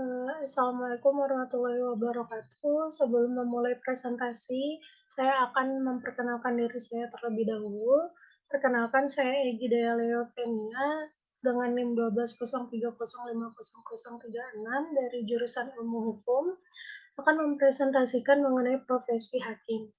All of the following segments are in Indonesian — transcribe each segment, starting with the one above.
Assalamualaikum warahmatullahi wabarakatuh. Sebelum memulai presentasi, saya akan memperkenalkan diri saya terlebih dahulu. Perkenalkan, saya Egy Dea Leovenia dengan NIM 1203050036 dari jurusan Ilmu Hukum, akan mempresentasikan mengenai profesi hakim.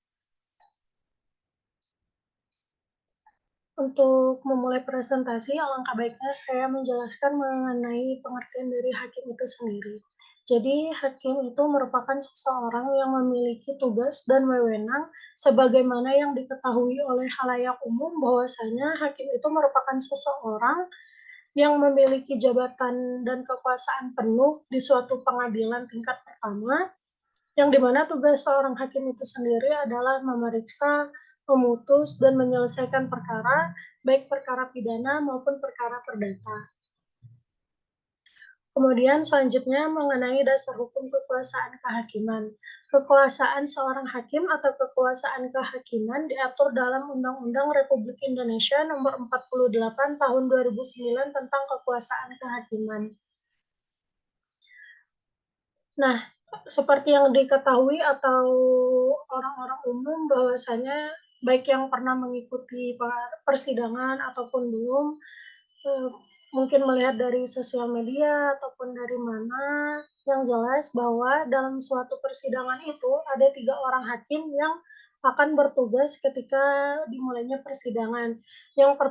Untuk memulai presentasi, alangkah baiknya saya menjelaskan mengenai pengertian dari hakim itu sendiri. Jadi, hakim itu merupakan seseorang yang memiliki tugas dan wewenang sebagaimana yang diketahui oleh khalayak umum bahwasanya hakim itu merupakan seseorang yang memiliki jabatan dan kekuasaan penuh di suatu pengadilan tingkat pertama, yang dimana tugas seorang hakim itu sendiri adalah memeriksa, memutus, dan menyelesaikan perkara, baik perkara pidana maupun perkara perdata. Kemudian selanjutnya mengenai dasar hukum kekuasaan kehakiman. Kekuasaan seorang hakim atau kekuasaan kehakiman diatur dalam Undang-Undang Republik Indonesia Nomor 48 Tahun 2009 tentang kekuasaan kehakiman. Nah, seperti yang diketahui atau orang-orang umum bahwasanya baik yang pernah mengikuti persidangan ataupun belum, eee, mungkin melihat dari sosial media ataupun dari mana, yang jelas bahwa dalam suatu persidangan itu ada 3 orang hakim yang akan bertugas ketika dimulainya persidangan. Yang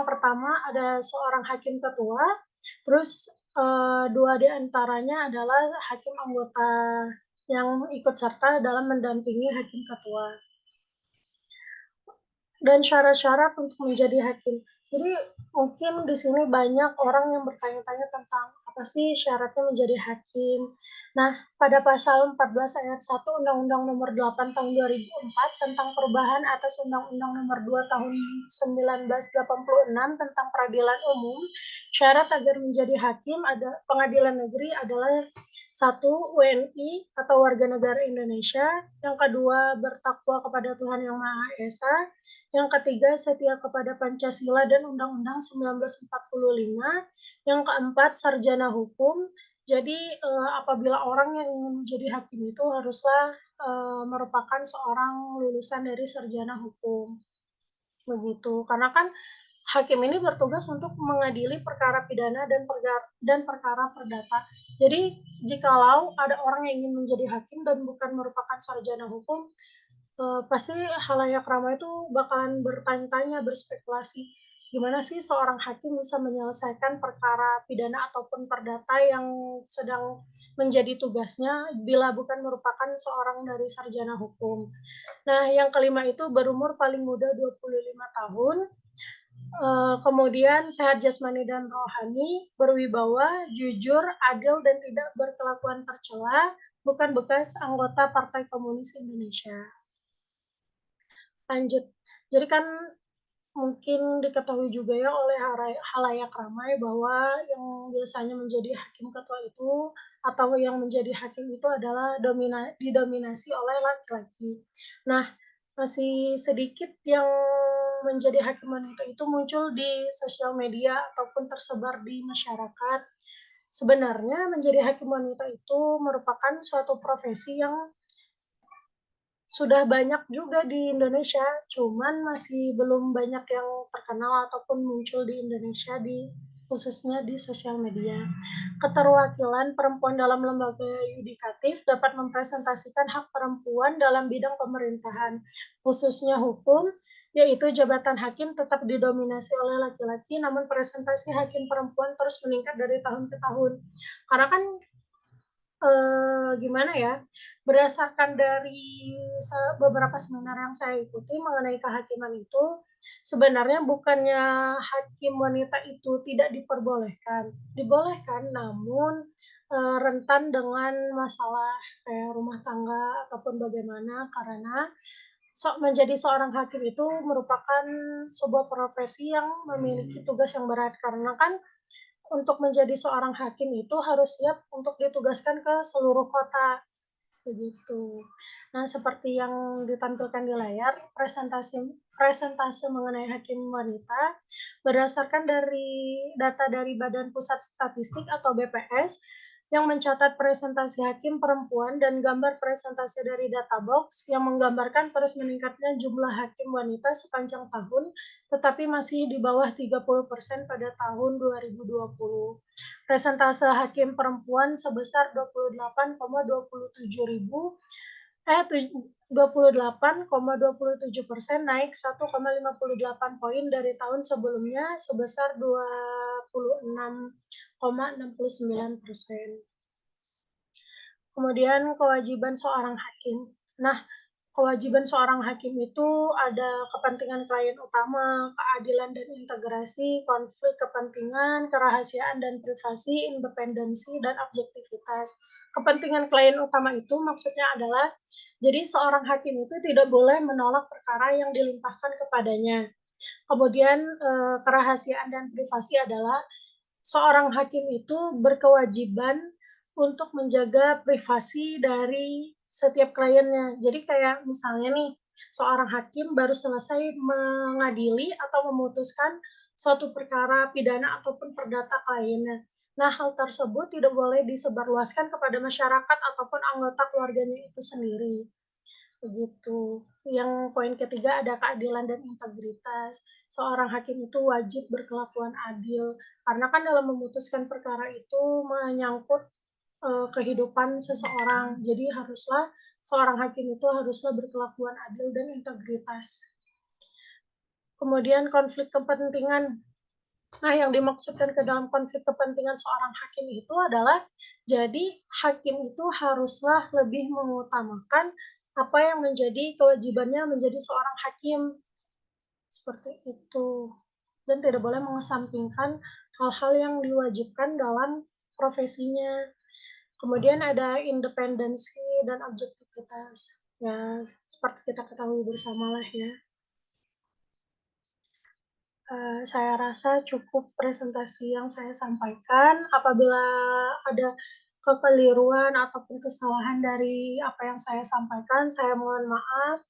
pertama ada seorang hakim ketua, terus 2 di antaranya adalah hakim anggota yang ikut serta dalam mendampingi hakim ketua. Dan syarat-syarat untuk menjadi hakim. Jadi mungkin di sini banyak orang yang bertanya-tanya tentang apa sih syaratnya menjadi hakim. Nah, pada pasal 14 ayat 1 Undang-Undang Nomor 8 Tahun 2004 tentang perubahan atas Undang-Undang Nomor 2 Tahun 1986 tentang peradilan umum, syarat agar menjadi hakim ada pengadilan negeri adalah satu, WNI atau warga negara Indonesia, yang kedua bertakwa kepada Tuhan Yang Maha Esa, yang ketiga setia kepada Pancasila dan Undang-Undang 1945, yang keempat sarjana hukum. Jadi apabila orang yang ingin menjadi hakim itu haruslah merupakan seorang lulusan dari sarjana hukum, begitu. Karena kan hakim ini bertugas untuk mengadili perkara pidana dan perkara perdata. Jadi jikalau ada orang yang ingin menjadi hakim dan bukan merupakan sarjana hukum, pasti khalayak ramai itu bakalan bertanya-tanya, berspekulasi, gimana sih seorang hakim bisa menyelesaikan perkara pidana ataupun perdata yang sedang menjadi tugasnya bila bukan merupakan seorang dari sarjana hukum. Nah, yang kelima itu berumur paling muda 25 tahun, kemudian sehat jasmani dan rohani, berwibawa, jujur, adil, dan tidak berkelakuan tercela, bukan bekas anggota Partai Komunis Indonesia. Lanjut. Jadi kan mungkin diketahui juga ya oleh halayak ramai bahwa yang biasanya menjadi hakim ketua itu atau yang menjadi hakim itu adalah didominasi oleh laki-laki. Nah, masih sedikit yang menjadi hakim wanita itu muncul di sosial media ataupun tersebar di masyarakat. Sebenarnya menjadi hakim wanita itu merupakan suatu profesi yang sudah banyak juga di Indonesia, cuman masih belum banyak yang terkenal ataupun muncul di Indonesia khususnya di sosial media. Keterwakilan perempuan dalam lembaga yudikatif dapat mempresentasikan hak perempuan dalam bidang pemerintahan, khususnya hukum, yaitu jabatan hakim tetap didominasi oleh laki-laki, namun presentasi hakim perempuan terus meningkat dari tahun ke tahun. Karena kan gimana ya, berdasarkan dari beberapa seminar yang saya ikuti mengenai kehakiman itu, sebenarnya bukannya hakim wanita itu tidak diperbolehkan, dibolehkan namun rentan dengan masalah kayak rumah tangga ataupun bagaimana, karena menjadi seorang hakim itu merupakan sebuah profesi yang memiliki tugas yang berat, karena kan untuk menjadi seorang hakim itu harus siap untuk ditugaskan ke seluruh kota, begitu. Nah, seperti yang ditampilkan di layar, presentase mengenai hakim wanita berdasarkan dari data dari Badan Pusat Statistik atau BPS, yang mencatat presentasi hakim perempuan dan gambar presentasi dari data box yang menggambarkan terus meningkatnya jumlah hakim wanita sepanjang tahun, tetapi masih di bawah 30% pada tahun 2020. Presentase hakim perempuan sebesar 28,27% naik 1,58 poin dari tahun sebelumnya sebesar 26,69%. Kemudian kewajiban seorang hakim. Nah, kewajiban seorang hakim itu ada kepentingan klien utama, keadilan dan integrasi, konflik kepentingan, kerahasiaan dan privasi, independensi, dan objektivitas. Kepentingan klien utama itu maksudnya adalah, jadi seorang hakim itu tidak boleh menolak perkara yang dilimpahkan kepadanya. Kemudian kerahasiaan dan privasi adalah seorang hakim itu berkewajiban untuk menjaga privasi dari setiap kliennya. Jadi kayak misalnya nih, seorang hakim baru selesai mengadili atau memutuskan suatu perkara pidana ataupun perdata kliennya. Nah, hal tersebut tidak boleh disebarluaskan kepada masyarakat ataupun anggota keluarganya itu sendiri. Begitu. Yang poin ketiga ada keadilan dan integritas. Seorang hakim itu wajib berkelakuan adil, karena kan dalam memutuskan perkara itu menyangkut kehidupan seseorang. Jadi haruslah seorang hakim itu haruslah berkelakuan adil dan integritas. Kemudian konflik kepentingan. Nah, yang dimaksudkan ke dalam konflik kepentingan seorang hakim itu adalah, jadi hakim itu haruslah lebih mengutamakan apa yang menjadi kewajibannya menjadi seorang hakim, seperti itu. Dan tidak boleh mengesampingkan hal-hal yang diwajibkan dalam profesinya. Kemudian ada independensi dan objektivitas. Ya, seperti kita ketahui bersama lah ya. Saya rasa cukup presentasi yang saya sampaikan. Apabila ada kekeliruan ataupun kesalahan dari apa yang saya sampaikan, saya mohon maaf.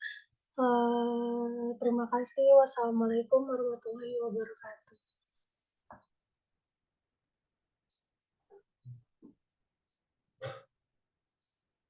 Terima kasih. Wassalamualaikum warahmatullahi wabarakatuh.